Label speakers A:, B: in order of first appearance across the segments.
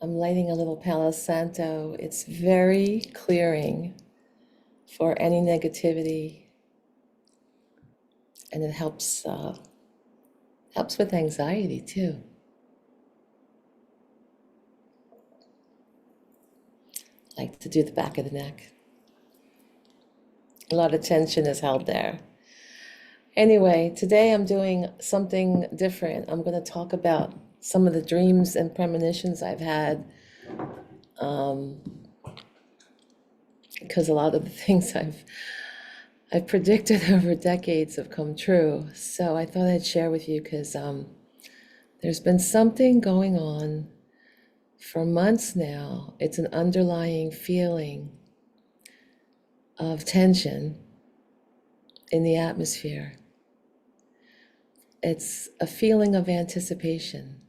A: I'm lighting a little Palo Santo. It's very clearing for any negativity, and it helps with anxiety too. I like to do the back of the neck. A lot of tension is held there. Anyway, today I'm doing something different. I'm going to talk about some of the dreams and premonitions I've had, um, because a lot of the things I've predicted over decades have come true. So I thought I'd share with you because there's been something going on for months now. It's an underlying feeling of tension in the atmosphere. It's a feeling of anticipation,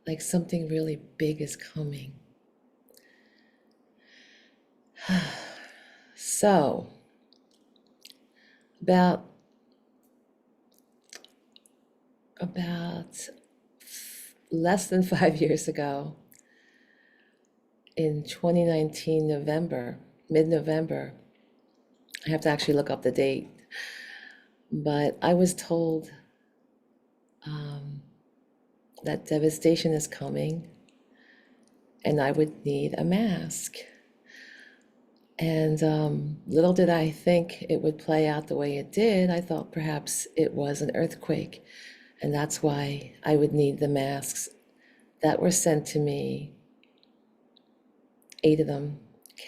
A: like something really big is coming. So, about less than 5 years ago, in 2019 November, mid-November, I have to actually look up the date, but I was told that devastation is coming and I would need a mask. And little did I think it would play out the way it did. I thought perhaps it was an earthquake, and that's why I would need the masks that were sent to me, 8 of them,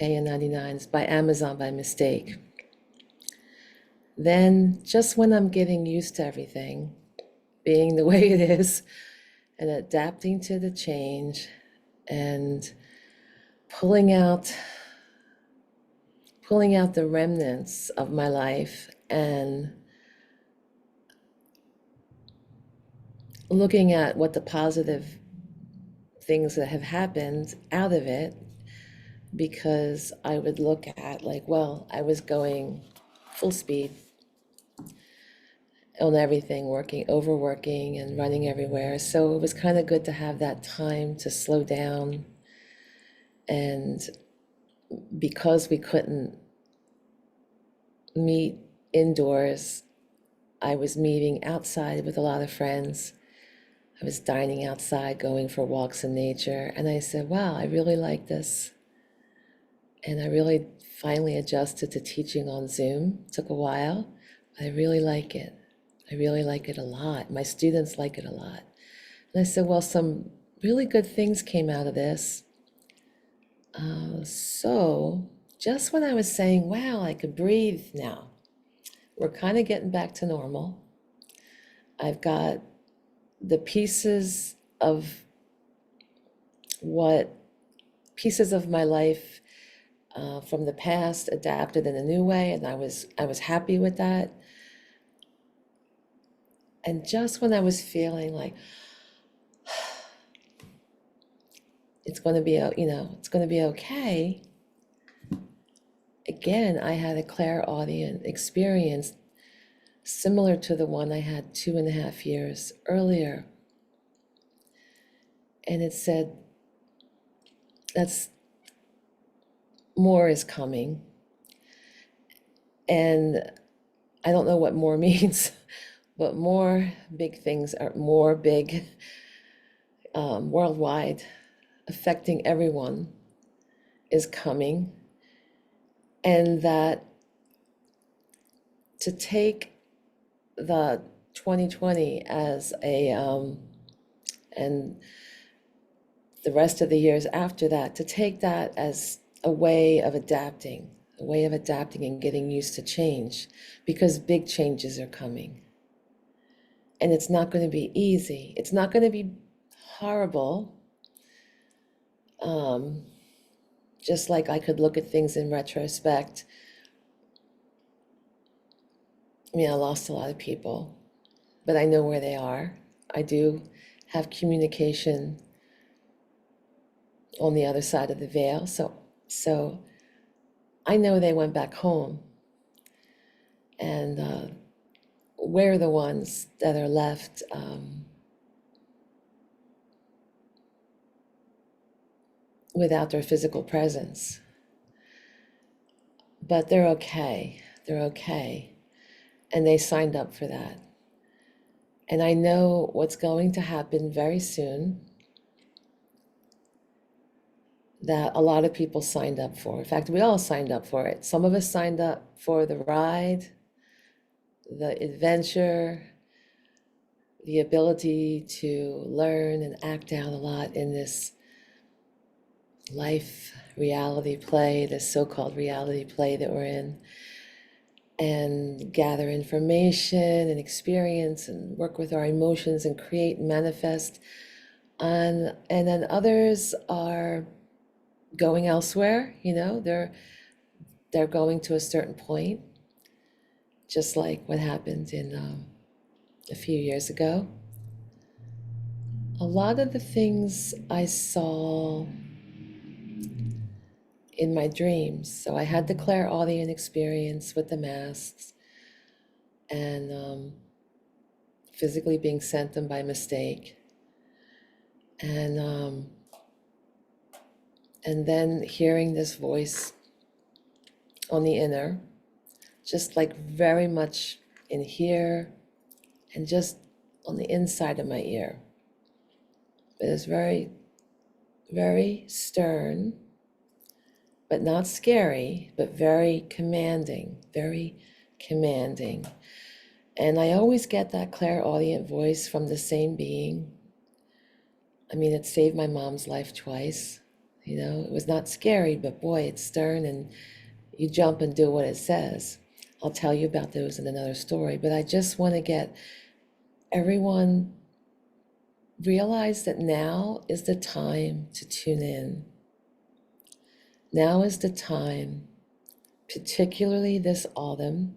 A: KN99s, by Amazon by mistake. Then, just when I'm getting used to everything being the way it is and adapting to the change and pulling out the remnants of my life and looking at what the positive things that have happened out of it, because I would look at, like, well, I was going full speed on everything, overworking and running everywhere. So it was kind of good to have that time to slow down. And because we couldn't meet indoors, I was meeting outside with a lot of friends. I was dining outside, going for walks in nature. And I said, wow, I really like this. And I really finally adjusted to teaching on Zoom. It took a while, but I really like it. I really like it a lot. My students like it a lot. And I said, well, some really good things came out of this. So just when I was saying, wow, I could breathe now, we're kind of getting back to normal. I've got the pieces of my life from the past adapted in a new way, and I was happy with that. And just when I was feeling like it's going to be, it's going to be okay, again, I had a clairaudient experience similar to the one I had 2.5 years earlier. And it said, that's more is coming. And I don't know what more means, but more big things are more big, worldwide, affecting everyone, is coming. And that to take the 2020 as and the rest of the years after that, to take that as a way of adapting and getting used to change, because big changes are coming. And it's not going to be easy. It's not going to be horrible. Just like I could look at things in retrospect. I mean, I lost a lot of people, but I know where they are. I do have communication on the other side of the veil. So I know they went back home. And we're the ones that are left without their physical presence. But they're okay. They're okay. And they signed up for that. And I know what's going to happen very soon that a lot of people signed up for. In fact, we all signed up for it. Some of us signed up for the ride, the adventure, the ability to learn and act out a lot in this life reality play, this so-called reality play that we're in, and gather information and experience and work with our emotions and create and manifest. And then others are going elsewhere, they're going to a certain point, just like what happened in a few years ago. A lot of the things I saw in my dreams. So I had the clairaudient experience with the masks and physically being sent them by mistake. And and then hearing this voice on the inner, just like very much in here and just on the inside of my ear. It is very, very stern, but not scary, but very commanding, very commanding. And I always get that clairaudient voice from the same being. I mean, it saved my mom's life twice. It was not scary, but boy, it's stern and you jump and do what it says. I'll tell you about those in another story, but I just want to get everyone realize that now is the time to tune in. Now is the time, particularly this autumn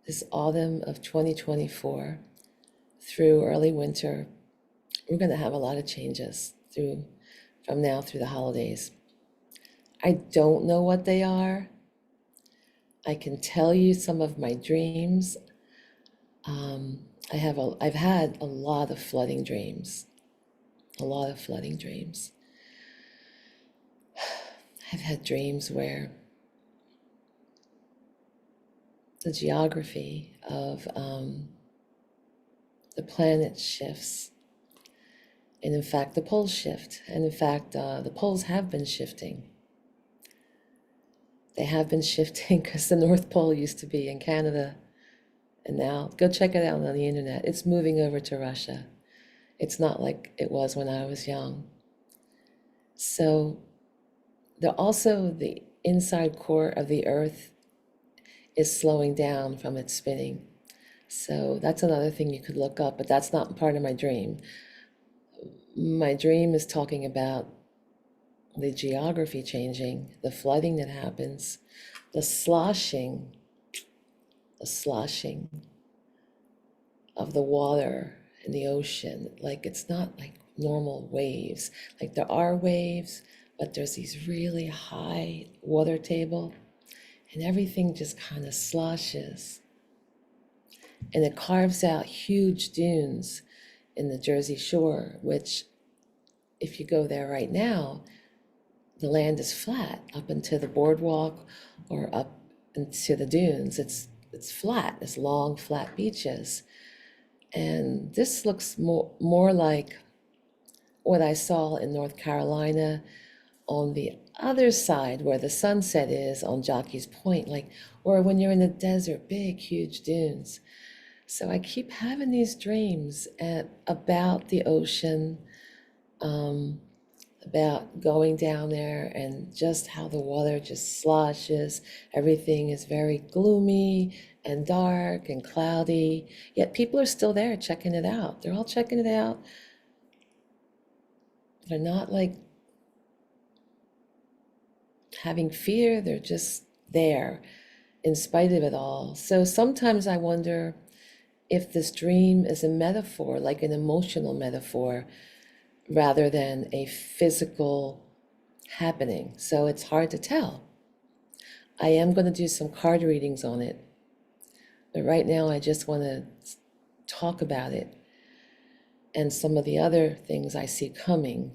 A: of 2024 through early winter. We're going to have a lot of changes from now through the holidays. I don't know what they are. I can tell you some of my dreams. I've had a lot of flooding dreams. A lot of flooding dreams. I've had dreams where the geography of the planet shifts. And in fact, the poles shift. And in fact, the poles have been shifting. They have been shifting because the North Pole used to be in Canada. And now, go check it out on the internet. It's moving over to Russia. It's not like it was when I was young. So also the inside core of the Earth is slowing down from its spinning. So that's another thing you could look up, but that's not part of my dream. My dream is talking about the geography changing, the flooding that happens, the sloshing of the water in the ocean. Like it's not like normal waves. Like there are waves, but there's these really high water table and everything just kind of sloshes. And it carves out huge dunes in the Jersey Shore, which if you go there right now, the land is flat up into the boardwalk or up into the dunes. It's flat, it's long, flat beaches. And this looks more like what I saw in North Carolina on the other side where the sunset is on Jockey's Point, or when you're in the desert, big, huge dunes. So I keep having these dreams about the ocean, about going down there and just how the water just sloshes. Everything is very gloomy and dark and cloudy, yet people are still there checking it out. They're all checking it out. They're not like having fear, they're just there in spite of it all. So sometimes I wonder if this dream is a metaphor, like an emotional metaphor, rather than a physical happening. So it's hard to tell. I am going to do some card readings on it, but right now I just want to talk about it and some of the other things I see coming.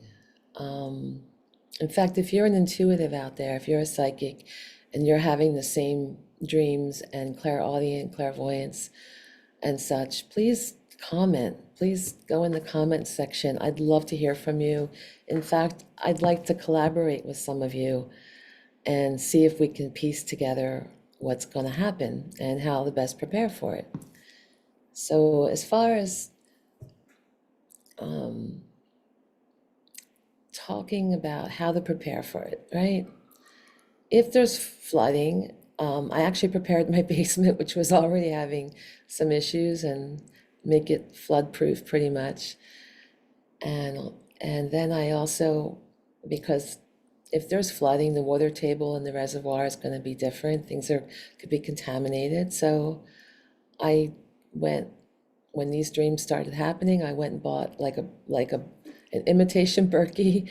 A: In fact, if you're an intuitive out there, if you're a psychic and you're having the same dreams and clairaudient, clairvoyance and such, please comment. Please go in the comment section. I'd love to hear from you. In fact, I'd like to collaborate with some of you and see if we can piece together what's going to happen and how to best prepare for it. So, as far as um, talking about how to prepare for it, right? If there's flooding, I actually prepared my basement, which was already having some issues, and make it flood proof pretty much. And then I also, because if there's flooding, the water table in the reservoir is going to be different. Things are could be contaminated. So I went when these dreams started happening. I went and bought like a an imitation Berkey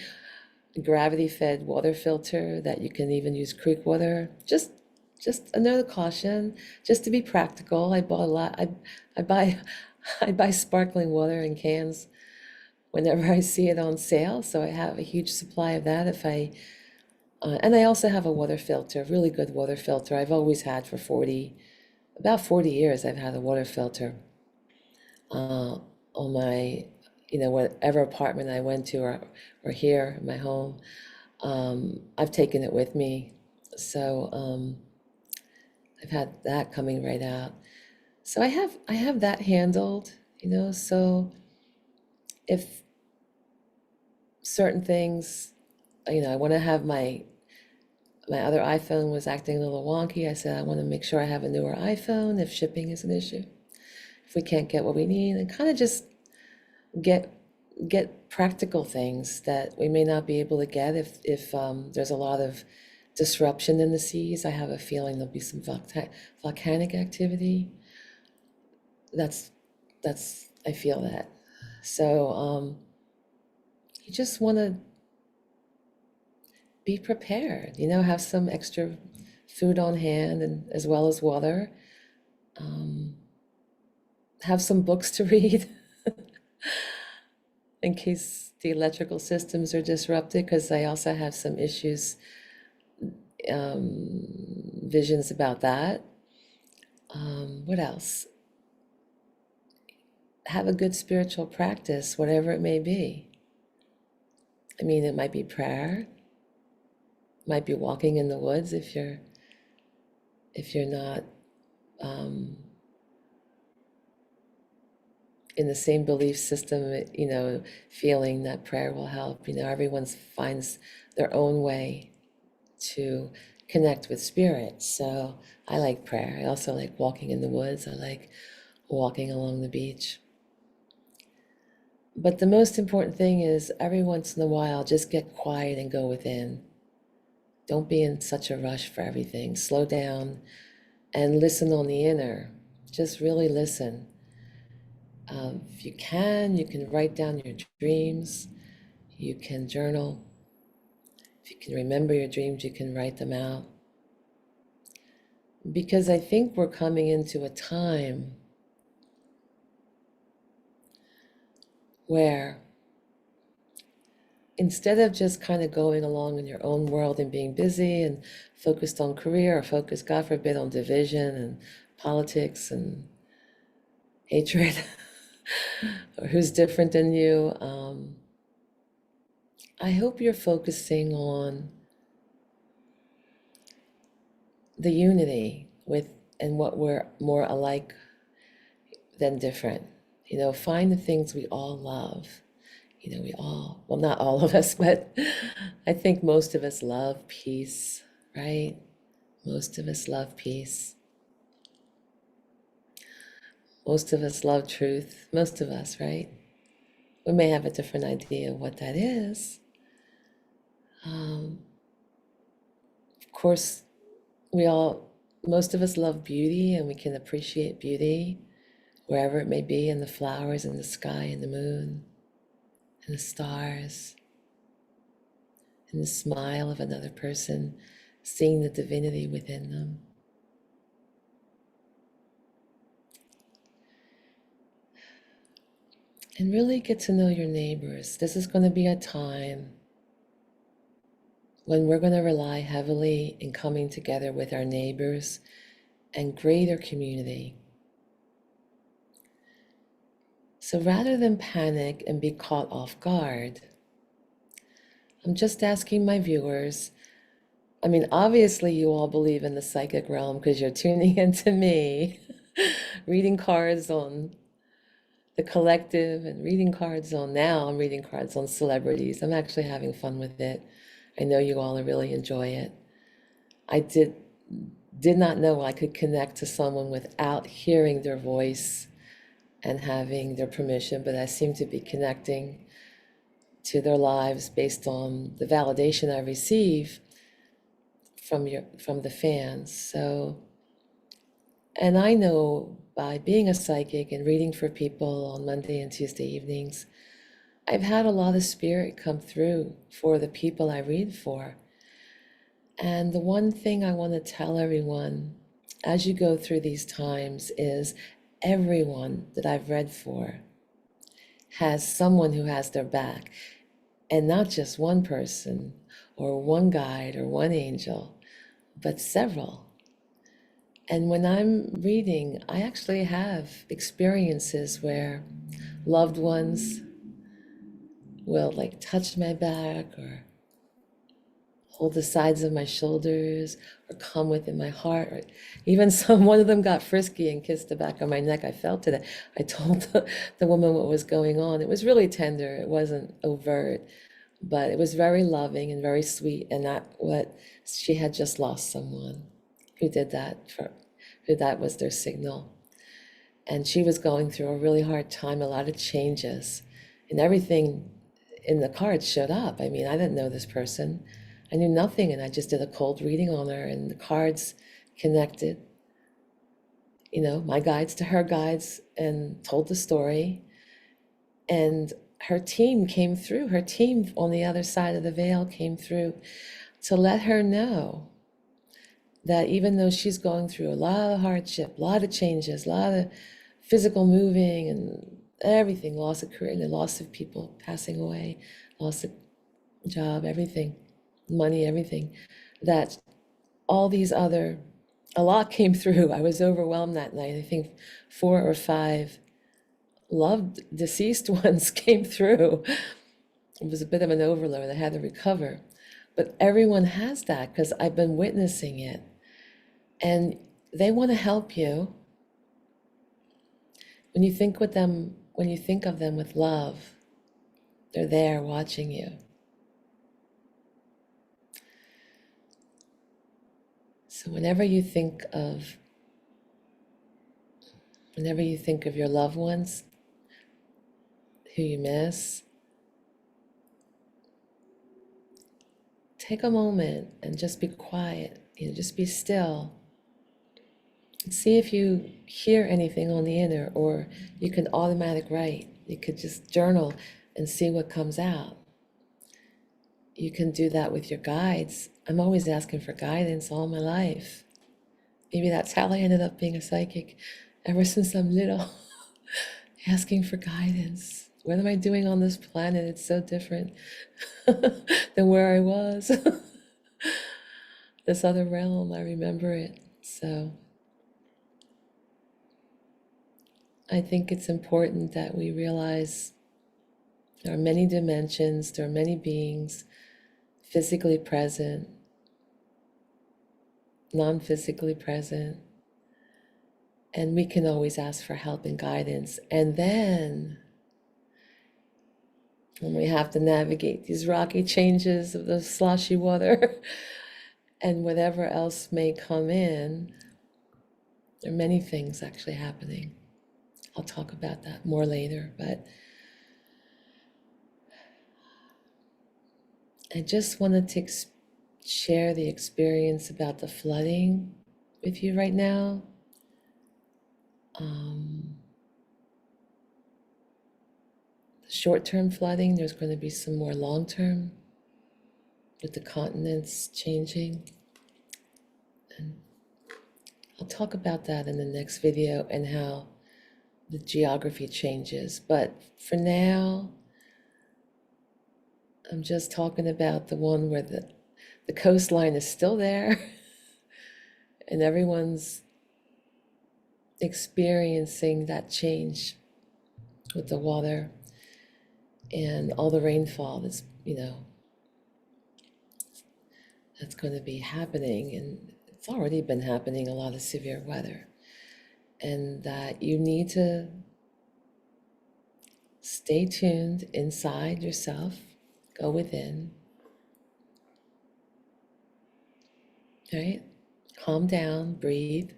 A: gravity fed water filter that you can even use creek water. Just another caution, just to be practical. I bought a lot. I buy I buy sparkling water in cans whenever I see it on sale. So I have a huge supply of that if I and I also have a water filter, really good water filter. I've always had for about 40 years. I've had a water filter on my, whatever apartment I went to or here in my home. I've taken it with me. So I've had that coming right out. So I have that handled, so if certain things, I want to have my other iPhone was acting a little wonky. I said I want to make sure I have a newer iPhone if shipping is an issue. If we can't get what we need, and kind of just get practical things that we may not be able to get if there's a lot of disruption in the seas. I have a feeling there'll be some volcanic activity. That's I feel that. So you just want to be prepared. Have some extra food on hand and as well as water. Um, have some books to read in case the electrical systems are disrupted, because I also have some issues, visions about that. What else? Have a good spiritual practice, whatever it may be. I mean, it might be prayer, might be walking in the woods if you're not um, in the same belief system, feeling that prayer will help. Everyone finds their own way to connect with spirit. So I like prayer. I also like walking in the woods. I like walking along the beach. But the most important thing is every once in a while, just get quiet and go within. Don't be in such a rush for everything. Slow down and listen on the inner. Just really listen. If you can write down your dreams. You can journal. If you can remember your dreams, you can write them out. Because I think we're coming into a time where instead of just kind of going along in your own world and being busy and focused on career or focused, God forbid, on division and politics and hatred or who's different than you, I hope you're focusing on the unity with and what we're more alike than different. Find the things we all love. We all, well, not all of us, but I think most of us love peace, right? Most of us love peace. Most of us love truth. Most of us, right? We may have a different idea of what that is. Of course, most of us love beauty, and we can appreciate beauty wherever it may be, in the flowers, in the sky, in the moon, in the stars, in the smile of another person, seeing the divinity within them. And really get to know your neighbors. This is going to be a time when we're going to rely heavily in coming together with our neighbors and greater community. So rather than panic and be caught off guard, I'm just asking my viewers. I mean, obviously, you all believe in the psychic realm because you're tuning into me, reading cards on the collective and reading cards on now. I'm reading cards on celebrities. I'm actually having fun with it. I know you all really enjoy it. I did not know I could connect to someone without hearing their voice and having their permission, but I seem to be connecting to their lives based on the validation I receive from the fans. So, and I know by being a psychic and reading for people on Monday and Tuesday evenings, I've had a lot of spirit come through for the people I read for. And the one thing I want to tell everyone as you go through these times is everyone that I've read for has someone who has their back, and not just one person or one guide or one angel, but several. And when I'm reading, I actually have experiences where loved ones will like touch my back or hold the sides of my shoulders or come within my heart. Or even one of them got frisky and kissed the back of my neck. I felt it. I told the woman what was going on. It was really tender. It wasn't overt, but it was very loving and very sweet. And she had just lost someone who did that who that was their signal. And she was going through a really hard time, a lot of changes, and everything in the cards showed up. I mean, I didn't know this person. I knew nothing, and I just did a cold reading on her, and the cards connected, my guides to her guides, and told the story. And her team came through. Her team on the other side of the veil came through to let her know that even though she's going through a lot of hardship, a lot of changes, a lot of physical moving and everything, loss of career, and the loss of people passing away, loss of job, everything, money, everything, that all these a lot came through. I was overwhelmed that night. I think 4 or 5 loved deceased ones came through. It was a bit of an overload. I had to recover. But everyone has that because I've been witnessing it. And they want to help you. When you think of them with love, they're there watching you. So whenever you think of your loved ones who you miss, take a moment and just be quiet, just be still. See if you hear anything on the inner, or you can automatic write. You could just journal and see what comes out. You can do that with your guides. I'm always asking for guidance all my life. Maybe that's how I ended up being a psychic ever since I'm little, asking for guidance. What am I doing on this planet? It's so different than where I was. This other realm, I remember it. So I think it's important that we realize there are many dimensions, there are many beings physically present, non-physically present, and we can always ask for help and guidance. And then when we have to navigate these rocky changes of the sloshy water and whatever else may come in, there are many things actually happening. I'll talk about that more later, but I just wanted to share the experience about the flooding with you right now. The short-term flooding, there's going to be some more long-term with the continents changing. And I'll talk about that in the next video and how the geography changes. But for now, I'm just talking about the one where the coastline is still there, and everyone's experiencing that change with the water and all the rainfall that's going to be happening. And it's already been happening, a lot of severe weather. And that you need to stay tuned inside yourself, go within, right? Calm down, breathe.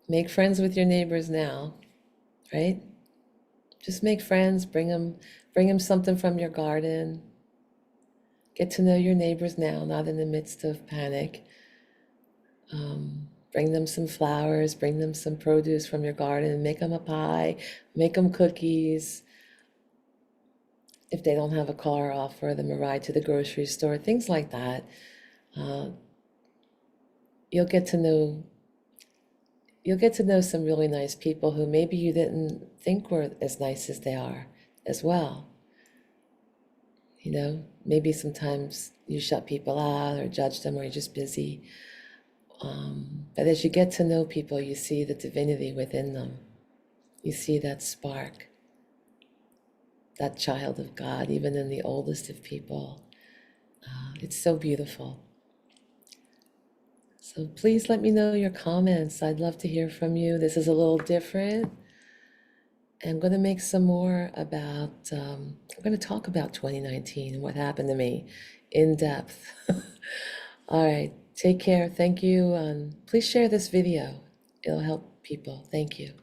A: Make friends with your neighbors now, right? Just make friends, bring them something from your garden. Get to know your neighbors now, not in the midst of panic. Bring them some flowers, bring them some produce from your garden, make them a pie, make them cookies. If they don't have a car, offer them a ride to the grocery store, things like that. Uh, you'll get to know you'll get to know some really nice people who maybe you didn't think were as nice as they are as well. Maybe sometimes you shut people out or judge them or you're just busy. But as you get to know people, you see the divinity within them. You see that spark, that child of God, even in the oldest of people. It's so beautiful. So please let me know your comments. I'd love to hear from you. This is a little different. I'm going to make some more I'm going to talk about 2019 and what happened to me in depth. All right, take care. Thank you. And please share this video. It'll help people. Thank you.